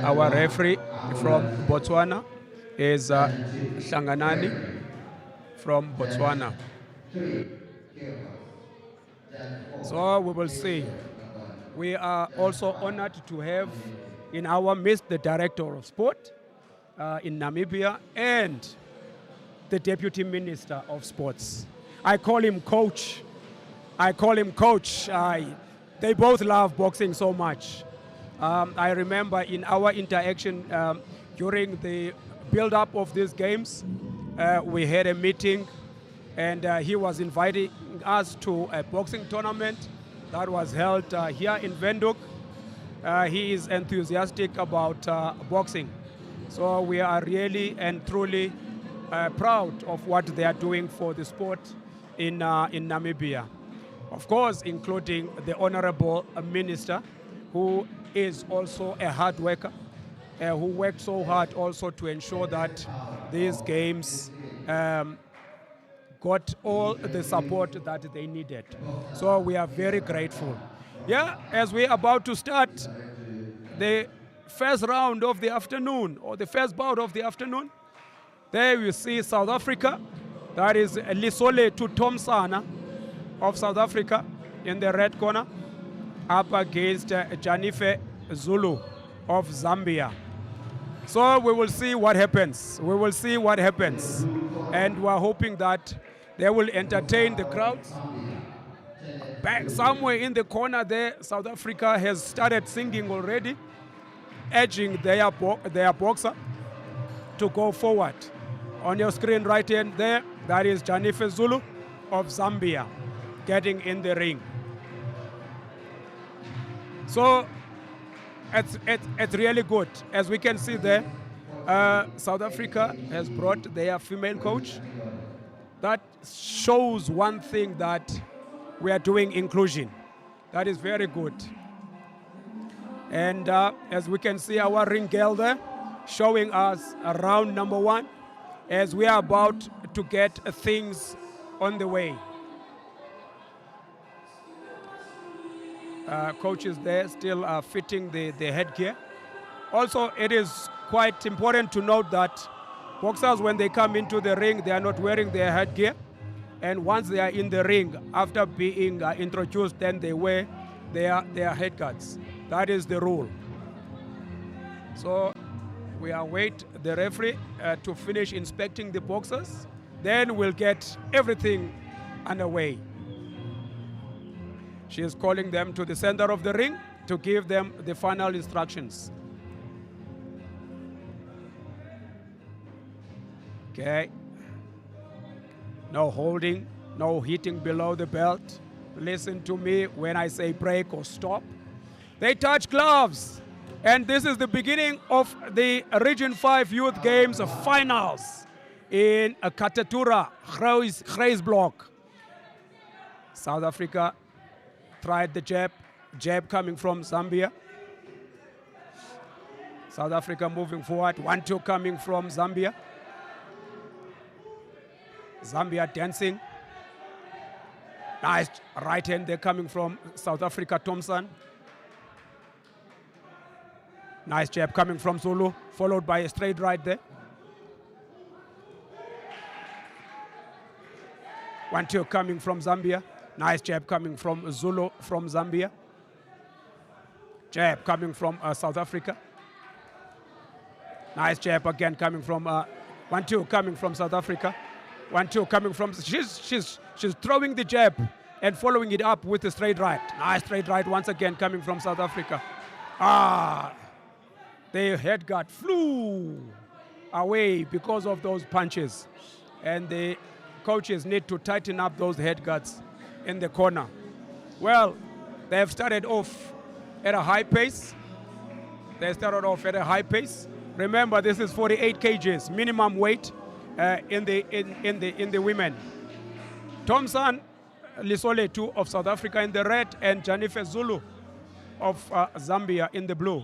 our referee from Botswana is Hlanganani from Botswana. So we will see. We are also honored to have in our midst the Director of Sport in Namibia and the Deputy Minister of Sports. I call him Coach. They both love boxing so much. I remember in our interaction during the build-up of these games, we had a meeting, and he was inviting us to a boxing tournament that was held here in Windhoek. He is enthusiastic about boxing. So we are really and truly proud of what they are doing for the sport in Namibia. Of course, including the Honorable Minister, who is also a hard worker, who worked so hard also to ensure that these games got all the support that they needed. So we are very grateful. Yeah, as we're about to start the first round of the afternoon, or the first bout of the afternoon, there you see South Africa. That is Lisolethu Thomsana of South Africa in the red corner, up against Janife Zulu of Zambia. So we will see what happens. We will see what happens. And we're hoping that they will entertain the crowds. Back somewhere in the corner there, South Africa has started singing already, urging their boxer to go forward. On your screen right hand there, that is Janife Zulu of Zambia getting in the ring. So it's really good. As we can see there, South Africa has brought their female coach. That shows one thing, that we are doing inclusion. That is very good. And as we can see, our ring girl there showing us round number 1 as we are about to get things on the way. Coaches there still fitting the headgear. Also, it is quite important to note that boxers, when they come into the ring, they are not wearing their headgear. And once they are in the ring, after being introduced, then they wear their headguards. That is the rule. So we await the referee to finish inspecting the boxers. Then we'll get everything underway. She is calling them to the center of the ring to give them the final instructions. Okay. No holding, no hitting below the belt. Listen to me when I say break or stop. They touch gloves. And this is the beginning of the Region 5 Youth Games finals in Katatura, Grysblock. South Africa tried the jab coming from Zambia. South Africa moving forward, 1-2 coming from Zambia. Zambia dancing. Nice right hand there coming from South Africa, Thompson. Nice jab coming from Zulu, followed by a straight right there. 1-2 coming from Zambia. Nice jab coming from Zulu from Zambia. Jab coming from South Africa. Nice jab again coming from 1-2 coming from South Africa. 1-2 coming from, she's throwing the jab and following it up with a straight right. Nice straight right once again coming from South Africa. The head guard flew away because of those punches. And the coaches need to tighten up those head guards in the corner. Well, they have started off at a high pace. Remember, this is 48 kgs minimum weight in the women. Thompson Lisolethu of South Africa in the red, and Janife Zulu of Zambia in the blue.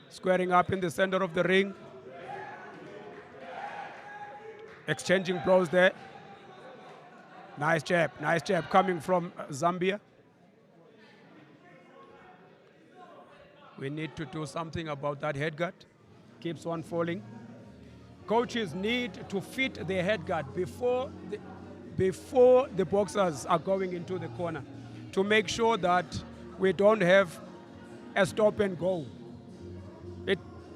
Squaring up in the center of the ring. Exchanging blows there. Nice jab coming from Zambia. We need to do something about that headguard. Keeps on falling. Coaches need to fit the headguard before the boxers are going into the corner to make sure that we don't have a stop and go.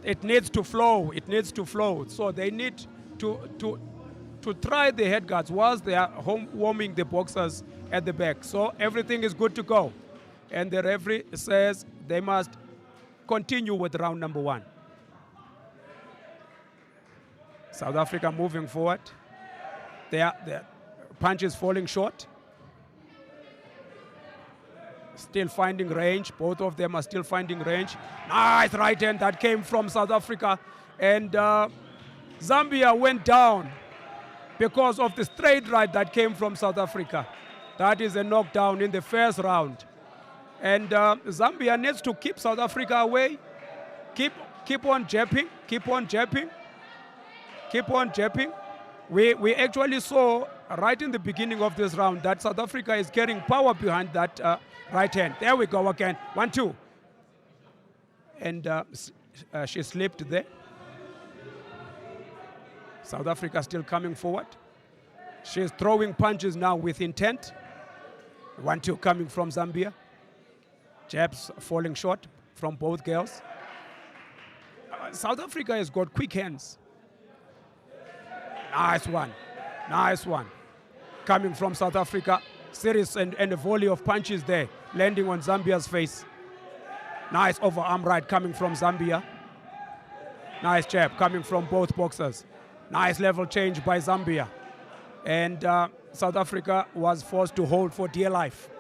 It needs to flow. It needs to flow. So they need to try the headguards whilst they are warming the boxers at the back. So everything is good to go. And the referee says they must continue with round number 1. South Africa moving forward. Their punches falling short. Still finding range. Both of them are still finding range. Nice right hand that came from South Africa. And Zambia went down because of the straight right that came from South Africa. That is a knockdown in the first round. And Zambia needs to keep South Africa away. Keep on jabbing. Keep on jabbing. Keep on jabbing. We actually saw right in the beginning of this round that South Africa is getting power behind that right hand. There we go again. 1-2. And she slipped there. South Africa still coming forward. She's throwing punches now with intent. 1-2 coming from Zambia. Jabs falling short from both girls. South Africa has got quick hands. Nice one. Nice one. Coming from South Africa. Serious and a volley of punches there, landing on Zambia's face. Nice overarm right coming from Zambia. Nice jab coming from both boxers. Nice level change by Zambia. And South Africa was forced to hold for dear life.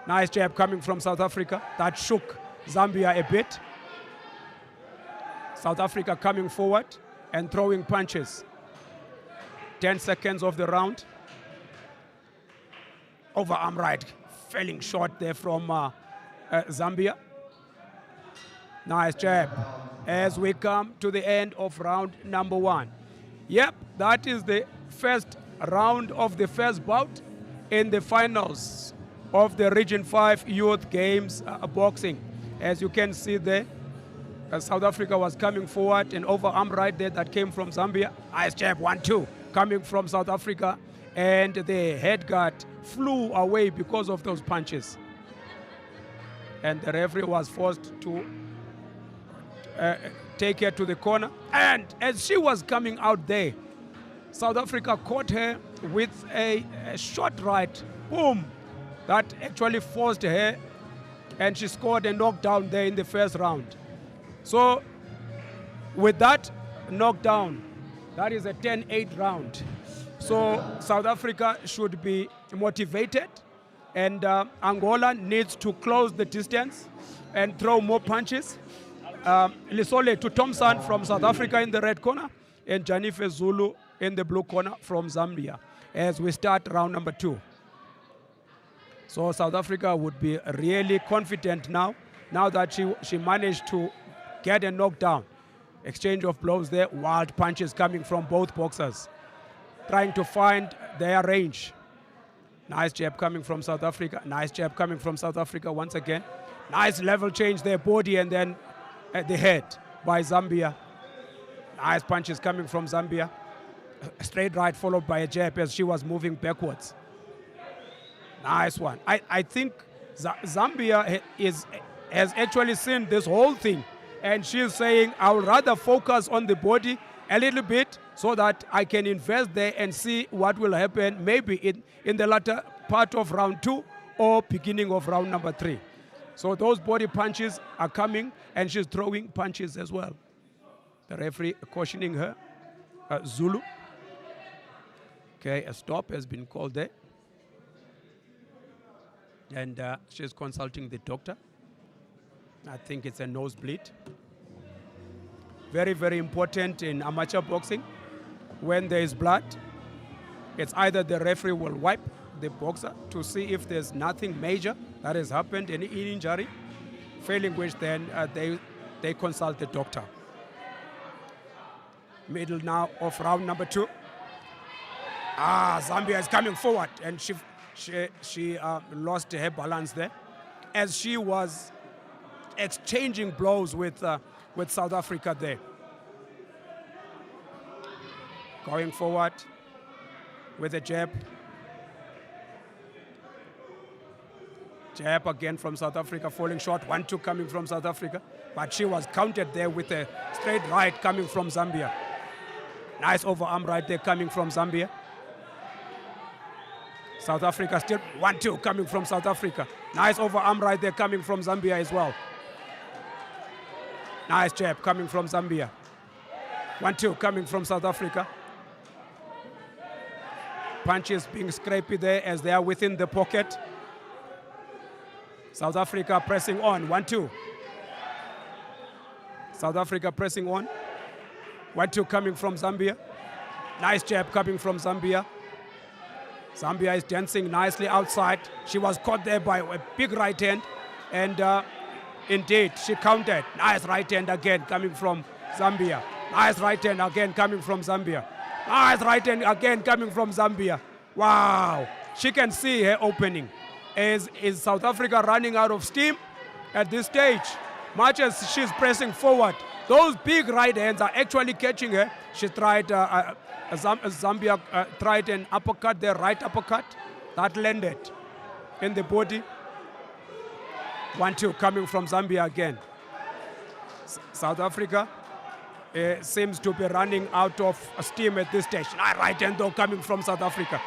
Nice jab coming from South Africa. That shook Zambia a bit. South Africa coming forward and throwing punches. 10 seconds of the round. Overarm right, falling short there from Zambia. Nice jab as we come to the end of round number 1. Yep, that is the first round of the first bout in the finals of the Region 5 Youth Games boxing. As you can see there, South Africa was coming forward, an overarm right there that came from Zambia. Nice jab, 1-2 coming from South Africa, and the headguard flew away because of those punches. And the referee was forced to take her to the corner. And as she was coming out there, South Africa caught her with a short right, boom, that actually forced her, and she scored a knockdown there in the first round. So with that knockdown, that is a 10-8 round. So South Africa should be motivated, and Angola needs to close the distance and throw more punches. Lisole to Thompson from South Africa in the red corner, and Janife Zulu in the blue corner from Zambia as we start round number 2. So South Africa would be really confident now that she managed to get a knockdown. Exchange of blows there, wild punches coming from both boxers, trying to find their range. Nice jab coming from South Africa. Nice jab coming from South Africa once again. Nice level change there, body and then at the head by Zambia. Nice punches coming from Zambia. A straight right followed by a jab as she was moving backwards. Nice one. I think Zambia has actually seen this whole thing, and she's saying, I would rather focus on the body a little bit so that I can invest there and see what will happen maybe in the latter part of round 2 or beginning of round number 3. So those body punches are coming, and she's throwing punches as well. The referee cautioning her. Zulu. Okay, a stop has been called there. And she's consulting the doctor. I think it's a nosebleed. Very, very important in amateur boxing. When there is blood, it's either the referee will wipe the boxer to see if there's nothing major that has happened, any injury, failing which then they consult the doctor. Middle now of round number 2. Zambia is coming forward, and she lost her balance there as she was exchanging blows with South Africa there. Going forward with a jab. Jab again from South Africa, falling short. 1-2 coming from South Africa. But she was countered there with a straight right coming from Zambia. Nice overarm right there coming from Zambia. South Africa still 1-2 coming from South Africa. Nice overarm right there coming from Zambia as well. Nice jab coming from Zambia. 1-2 coming from South Africa. Punches being scrapey there as they are within the pocket. South Africa pressing on. 1-2. South Africa pressing on. 1-2 coming from Zambia. Nice jab coming from Zambia. Zambia is dancing nicely outside. She was caught there by a big right hand. And indeed, she countered. Nice right hand again coming from Zambia. Nice right hand again coming from Zambia. Nice right hand again coming from Zambia. Wow. She can see her opening. Is South Africa running out of steam at this stage? Much as she's pressing forward, those big right hands are actually catching her. She tried, Zambia tried an uppercut, their right uppercut. That landed in the body. 1-2 coming from Zambia again. South Africa seems to be running out of steam at this stage. Nice right hand though coming from South Africa.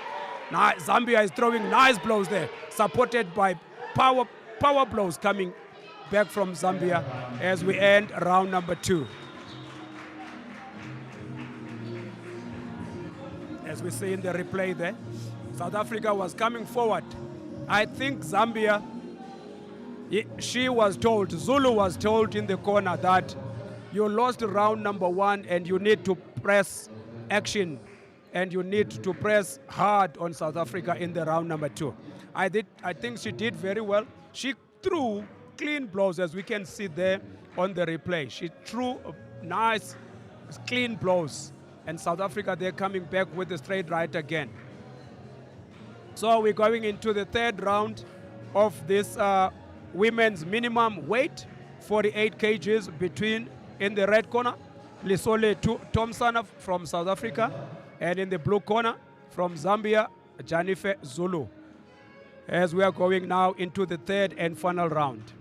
Now Zambia is throwing nice blows there, supported by power blows coming back from Zambia as we end round number 2. As we see in the replay there, South Africa was coming forward. I think Zambia, she was told, Zulu was told in the corner that you lost round number 1 and you need to press action and you need to press hard on South Africa in the round number 2. I think she did very well. She threw clean blows, as we can see there on the replay. She threw nice, clean blows. And South Africa, they're coming back with the straight right again. So we're going into the 3rd round of this women's minimum weight, 48 kgs between, in the red corner, Lisole Thompson from South Africa, and in the blue corner, from Zambia, Janife Zulu, as we are going now into the 3rd and final round.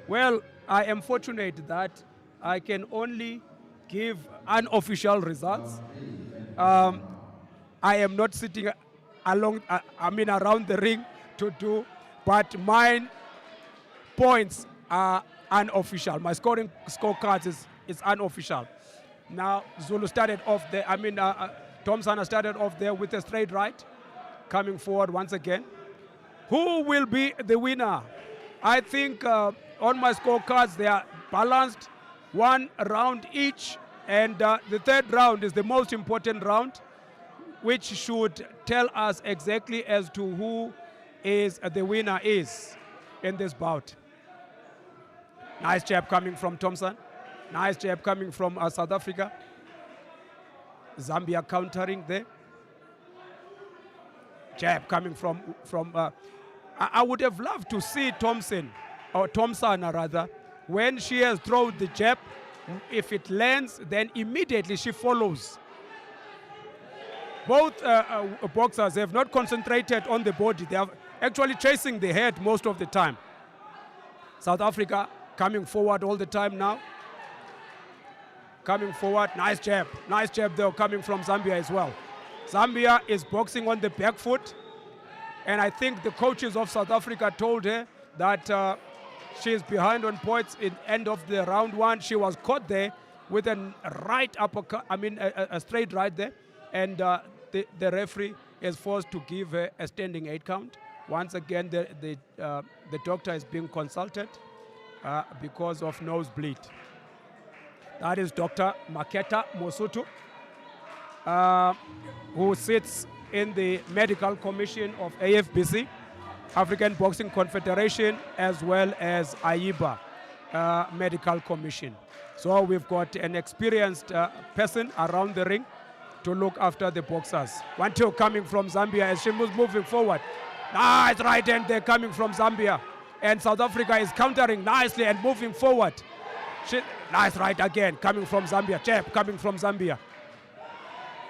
Well, I am fortunate that I can only give unofficial results. I am not sitting around the ring to do, but mine points are unofficial. My scorecards is unofficial. Now, Zulu started off there, Thompson started off there with a straight right, coming forward once again. Who will be the winner? I think on my scorecards, they are balanced, 1 round each, and the 3rd round is the most important round, which should tell us exactly as to who is the winner is in this bout. Nice jab coming from Thompson. Nice jab coming from South Africa. Zambia countering there. Jab coming from I would have loved to see Thompson rather, when she has thrown the jab, if it lands, then immediately she follows. Both boxers have not concentrated on the body. They are actually chasing the head most of the time. South Africa coming forward all the time now. Coming forward, nice jab though coming from Zambia as well. Zambia is boxing on the back foot, and I think the coaches of South Africa told her that she is behind on points in end of the round 1. She was caught there with a right uppercut, a straight right there, and the referee is forced to give her a standing 8 count. Once again, the doctor is being consulted because of nosebleed. That is Dr. Maketa Mosutu, who sits in the Medical Commission of AFBC, African Boxing Confederation, as well as AIBA Medical Commission. So we've got an experienced person around the ring to look after the boxers. 1-2 coming from Zambia as she moves moving forward. Nice right hand there coming from Zambia. And South Africa is countering nicely and moving forward. Nice right again, coming from Zambia. Jab coming from Zambia.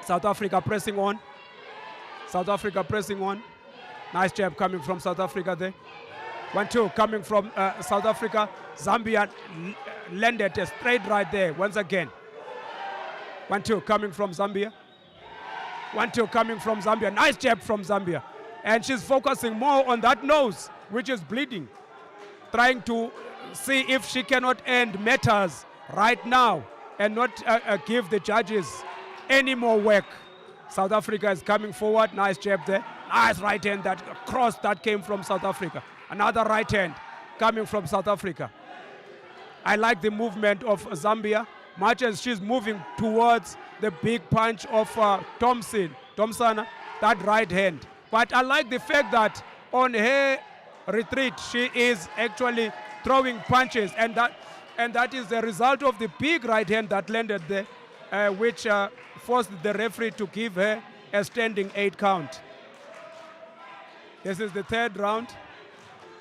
South Africa pressing on. South Africa pressing on. Nice jab coming from South Africa there. 1-2 coming from South Africa. Zambia landed a straight right there once again. 1-2 coming from Zambia. 1-2 coming from Zambia. Nice jab from Zambia. And she's focusing more on that nose, which is bleeding. Trying to see if she cannot end matters right now and not give the judges any more work. South Africa is coming forward. Nice jab there. Nice right hand, that cross that came from South Africa. Another right hand coming from South Africa. I like the movement of Zambia, much as she's moving towards the big punch of Thompson, that right hand. But I like the fact that on her retreat, she is actually throwing punches, and that is the result of the big right hand that landed there, which forced the referee to give her a standing 8 count. This is the third round.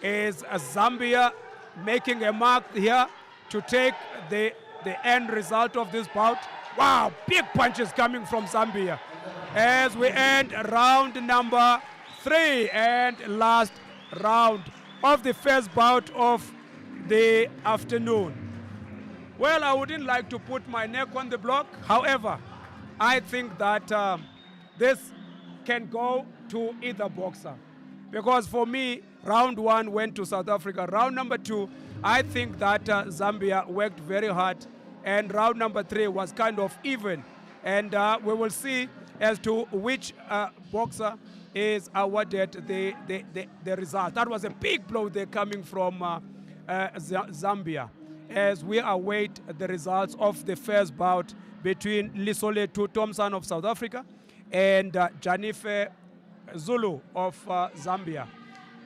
Is Zambia making a mark here to take the end result of this bout? Wow, big punches coming from Zambia as we end round number 3 and last round of the first bout of the afternoon. Well, I wouldn't like to put my neck on the block. However, I think that this can go to either boxer. Because for me, round 1 went to South Africa. Round number 2, I think that Zambia worked very hard. And round number 3 was kind of even. And we will see as to which boxer is awarded the result. That was a big blow there coming from Zambia, as we await the results of the first bout between Lisolethu Thompson of South Africa and Janife Zulu of Zambia.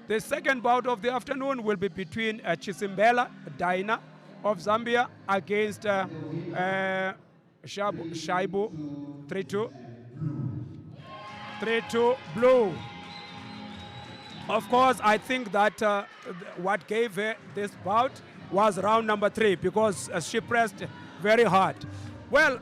The second bout of the afternoon will be between Chisimbela Daina of Zambia against Shaibu 3-2. 3-2 blue. Of course, I think that what gave her this bout was round number 3 because she pressed very hard. Well,